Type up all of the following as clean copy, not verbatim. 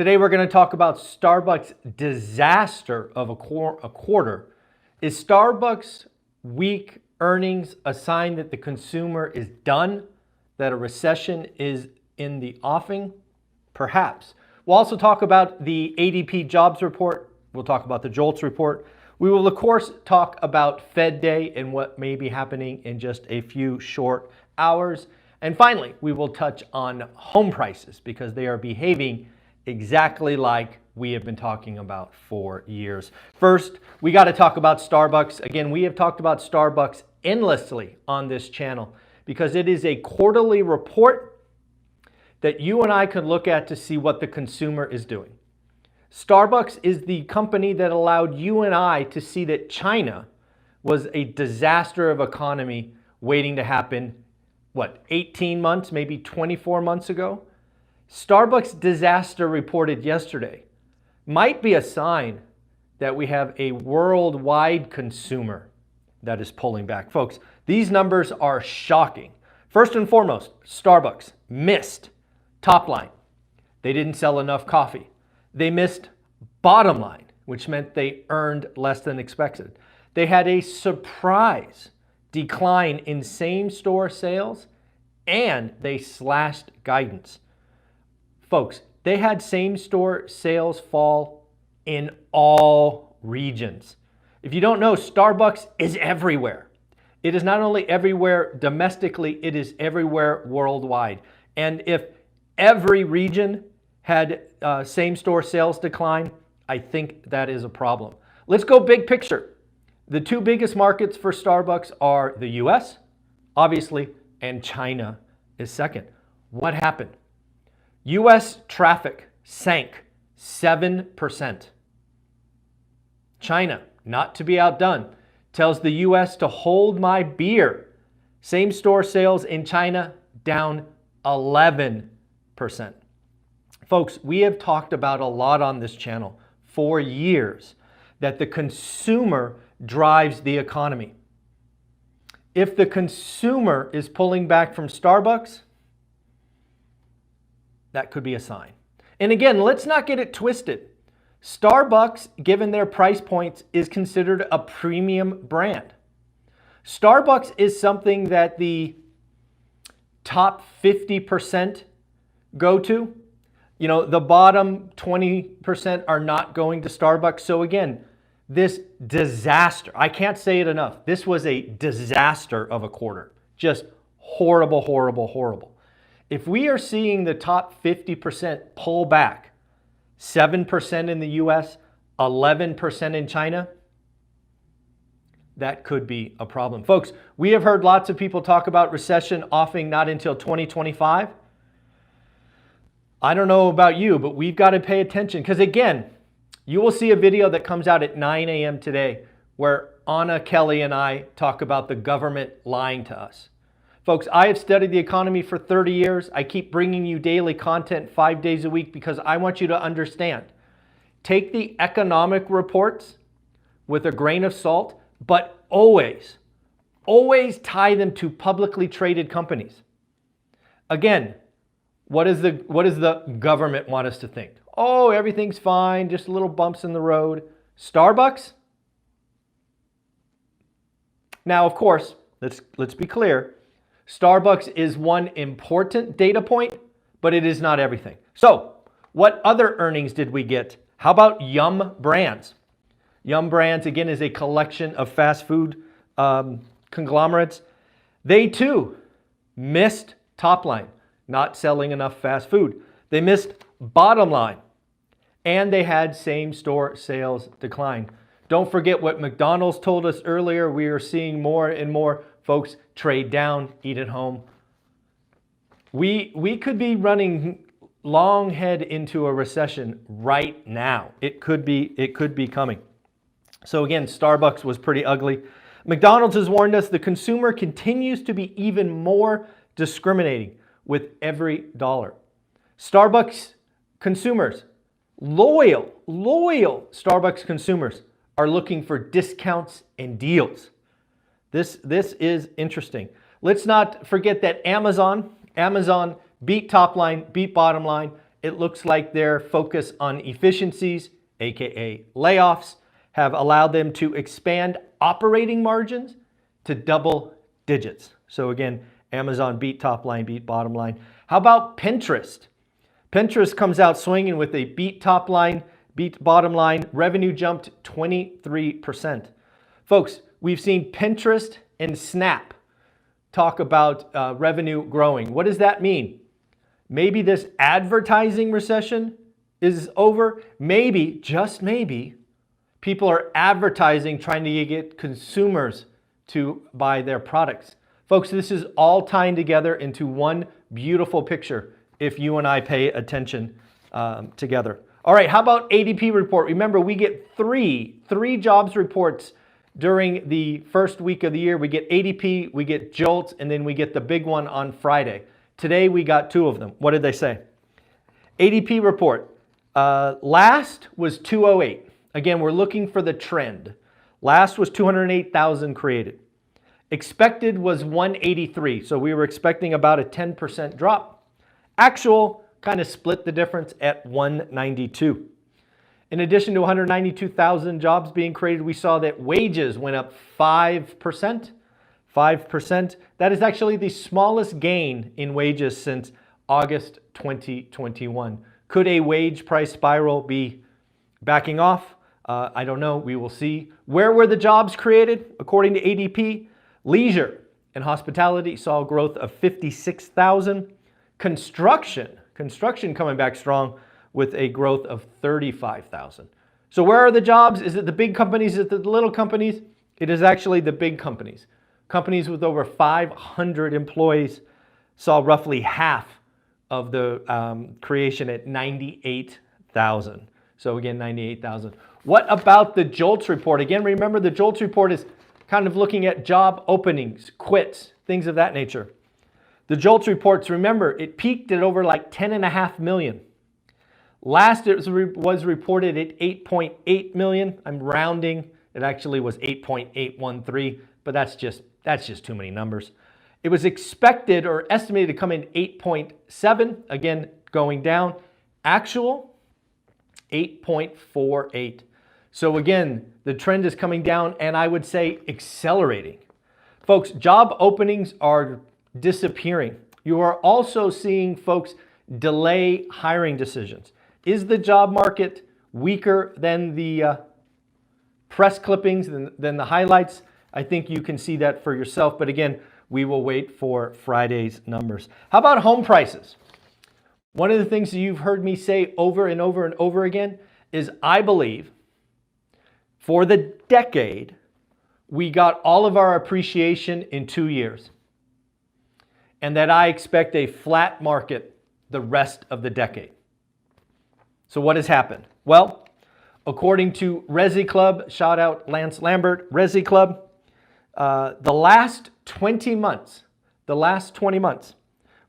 Today we're going to talk about Starbucks' disaster of a quarter. Is Starbucks' weak earnings a sign that the consumer is done, that a recession is in the offing? Perhaps. We'll also talk about the ADP Jobs Report. We'll talk about the JOLTS Report. We will, of course, talk about Fed Day and what may be happening in just a few short hours. And finally, we will touch on home prices because they are behaving exactly like we have been talking about for years. First, we got to talk about Starbucks. Again, we have talked about Starbucks endlessly on this channel because it is a quarterly report that you and I could look at to see what the consumer is doing. Starbucks is the company that allowed you and I to see that China was a disaster of economy waiting to happen, 18 months, maybe 24 months ago? Starbucks disaster reported yesterday might be a sign that we have a worldwide consumer that is pulling back. Folks, these numbers are shocking. First and foremost, Starbucks missed top line. They didn't sell enough coffee. They missed bottom line, which meant they earned less than expected. They had a surprise decline in same-store sales, and they slashed guidance. Folks, they had same-store sales fall in all regions. If you don't know, Starbucks is everywhere. It is not only everywhere domestically, it is everywhere worldwide. And if every region had same-store sales decline, I think that is a problem. Let's go big picture. The two biggest markets for Starbucks are the US, obviously, and China is second. What happened? US traffic sank 7%. China, not to be outdone, tells the US to hold my beer. Same-store sales in China down 11%. Folks, we have talked about a lot on this channel for years that the consumer drives the economy. If the consumer is pulling back from Starbucks, that could be a sign. And again, let's not get it twisted. Starbucks, given their price points, is considered a premium brand. Starbucks is something that the top 50% go to. You know, the bottom 20% are not going to Starbucks. So again, this disaster, I can't say it enough. This was a disaster of a quarter. Just horrible, horrible, horrible. If we are seeing the top 50% pull back, 7% in the US, 11% in China, that could be a problem. Folks, we have heard lots of people talk about recession offing not until 2025. I don't know about you, but we've got to pay attention because again, you will see a video that comes out at 9 a.m. today where Anna Kelly and I talk about the government lying to us. Folks, I have studied the economy for 30 years. I keep bringing you daily content 5 days a week because I want you to understand. Take the economic reports with a grain of salt, but always tie them to publicly traded companies. Again, what does the government want us to think? Oh, everything's fine, just little bumps in the road. Starbucks? Now, of course, let's be clear. Starbucks is one important data point, but it is not everything. So, what other earnings did we get? How about Yum Brands? Yum Brands, again, is a collection of fast food conglomerates. They too missed top line, not selling enough fast food. They missed bottom line, and they had same-store sales decline. Don't forget what McDonald's told us earlier. We are seeing more and more folks trade down, eat at home. We could be running long head into a recession right now. It could be coming. So again, Starbucks was pretty ugly. McDonald's has warned us the consumer continues to be even more discriminating with every dollar. Starbucks consumers, loyal Starbucks consumers are looking for discounts and deals. This is interesting. Let's not forget that Amazon beat top line, beat bottom line, it looks like their focus on efficiencies, aka layoffs, have allowed them to expand operating margins to double digits. So again, Amazon beat top line, beat bottom line. How about Pinterest? Pinterest comes out swinging with a beat top line, beat bottom line. Revenue jumped 23%. Folks, we've seen Pinterest and Snap talk about revenue growing. What does that mean? Maybe this advertising recession is over. Maybe, just maybe, people are advertising trying to get consumers to buy their products. Folks, this is all tying together into one beautiful picture if you and I pay attention together. All right, how about ADP report? Remember, we get three jobs reports during the first week of the year. We get ADP, we get JOLTS, and then we get the big one on Friday. Today, we got two of them. What did they say? ADP report. Last was 208. Again, we're looking for the trend. Last was 208,000 created. Expected was 183, so we were expecting about a 10% drop. Actual kind of split the difference at 192. In addition to 192,000 jobs being created, we saw that wages went up 5%. 5%. That is actually the smallest gain in wages since August 2021. Could a wage price spiral be backing off? I don't know. We will see. Where were the jobs created? According to ADP, leisure and hospitality saw a growth of 56,000. Construction coming back strong with a growth of 35,000. So where are the jobs? Is it the big companies? Is it the little companies? It is actually the big companies. Companies with over 500 employees saw roughly half of the creation at 98,000. So again, 98,000. What about the JOLTS report? Again, remember the JOLTS report is kind of looking at job openings, quits, things of that nature. The JOLTS reports, remember, it peaked at over like 10.5 million. Last it was reported at 8.8 million. I'm rounding. It actually was 8.813, but that's just too many numbers. It was expected or estimated to come in 8.7, again going down. Actual 8.48. So again, the trend is coming down and I would say accelerating. Folks, job openings are disappearing. You are also seeing folks delay hiring decisions. Is the job market weaker than the press clippings, than the highlights? I think you can see that for yourself. But again, we will wait for Friday's numbers. How about home prices? One of the things that you've heard me say over and over and over again is I believe for the decade, we got all of our appreciation in 2 years. And that I expect a flat market the rest of the decade. So what has happened? Well, according to Resi Club, shout out Lance Lambert, Resi Club, the last 20 months,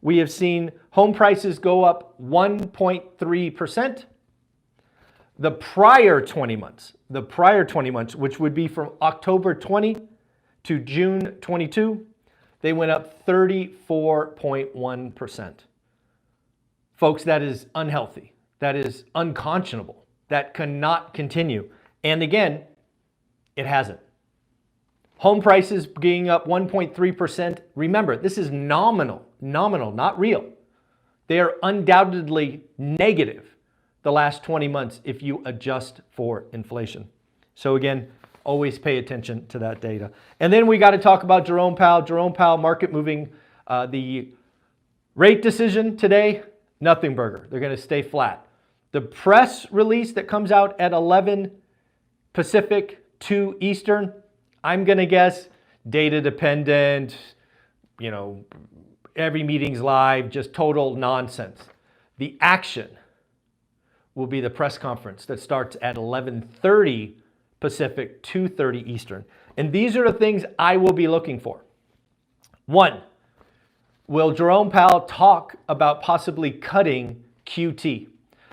we have seen home prices go up 1.3%. The prior 20 months, which would be from October 20 to June 22, they went up 34.1%. Folks, that is unhealthy. That is unconscionable. That cannot continue. And again, it hasn't. Home prices being up 1.3%. Remember, this is nominal, not real. They are undoubtedly negative the last 20 months if you adjust for inflation. So again, always pay attention to that data. And then we got to talk about Jerome Powell. Jerome Powell, market moving. The rate decision today, nothing burger. They're going to stay flat. The press release that comes out at 11 Pacific, 2 Eastern, I'm going to guess data dependent, every meeting's live, just total nonsense. The action will be the press conference that starts at 11:30 Pacific, 2:30 Eastern. And these are the things I will be looking for. 1, will Jerome Powell talk about possibly cutting QT?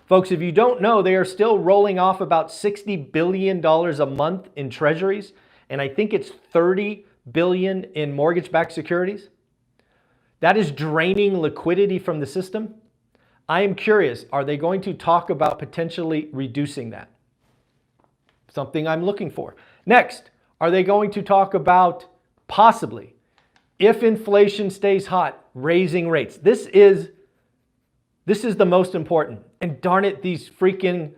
Folks, if you don't know, they are still rolling off about $60 billion a month in treasuries, and I think it's $30 billion in mortgage-backed securities. That is draining liquidity from the system. I am curious, are they going to talk about potentially reducing that? Something I'm looking for. Next, are they going to talk about possibly, if inflation stays hot, raising rates? This is the most important. And darn it, these freaking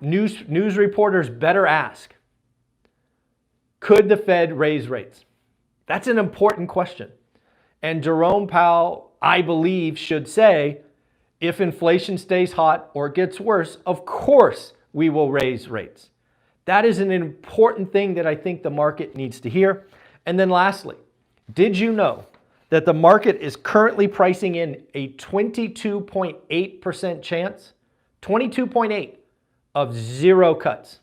news reporters better ask. Could the Fed raise rates? That's an important question. And Jerome Powell, I believe, should say, if inflation stays hot or gets worse, of course we will raise rates. That is an important thing that I think the market needs to hear. And then lastly, did you know that the market is currently pricing in a 22.8% chance, 22.8 of 0 cuts?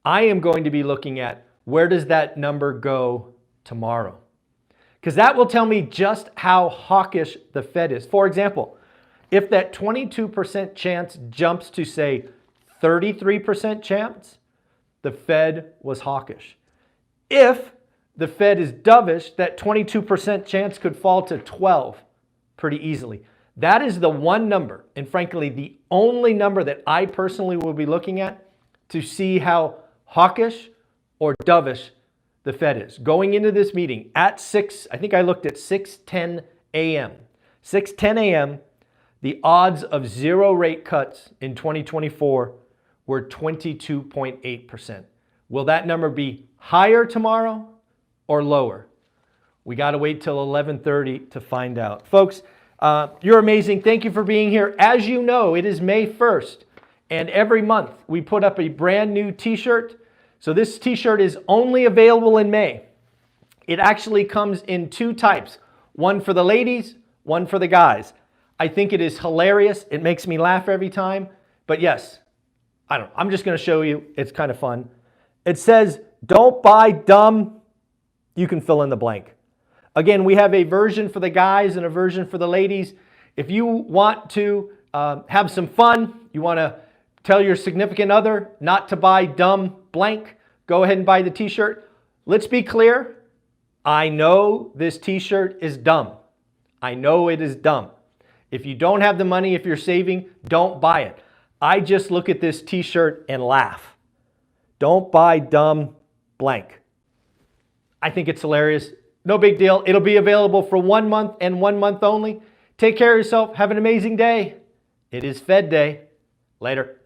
I am going to be looking at where does that number go tomorrow? Because that will tell me just how hawkish the Fed is. For example, if that 22% chance jumps to, say, 33% chance, the Fed was hawkish. If the Fed is dovish, that 22% chance could fall to 12 pretty easily. That is the one number, and frankly, the only number that I personally will be looking at to see how hawkish or dovish the Fed is. Going into this meeting at 6, I think I looked at 6:10 a.m. 6:10 a.m., the odds of 0 rate cuts in 2024 were 22.8%. Will that number be higher tomorrow or lower? We got to wait till 11:30 to find out. Folks, you're amazing. Thank you for being here. As you know, it is May 1st, and every month we put up a brand new t-shirt. So this t-shirt is only available in May. It actually comes in 2 types, one for the ladies, one for the guys. I think it is hilarious. It makes me laugh every time. But yes, I'm just going to show you. It's kind of fun. It says, don't buy dumb. You can fill in the blank. Again, we have a version for the guys and a version for the ladies. If you want to have some fun, you want to tell your significant other not to buy dumb blank, go ahead and buy the t-shirt. Let's be clear. I know this t-shirt is dumb. I know it is dumb. If you don't have the money, if you're saving, don't buy it. I just look at this t-shirt and laugh. Don't buy dumb blank. I think it's hilarious. No big deal. It'll be available for 1 month and 1 month only. Take care of yourself. Have an amazing day. It is Fed Day. Later.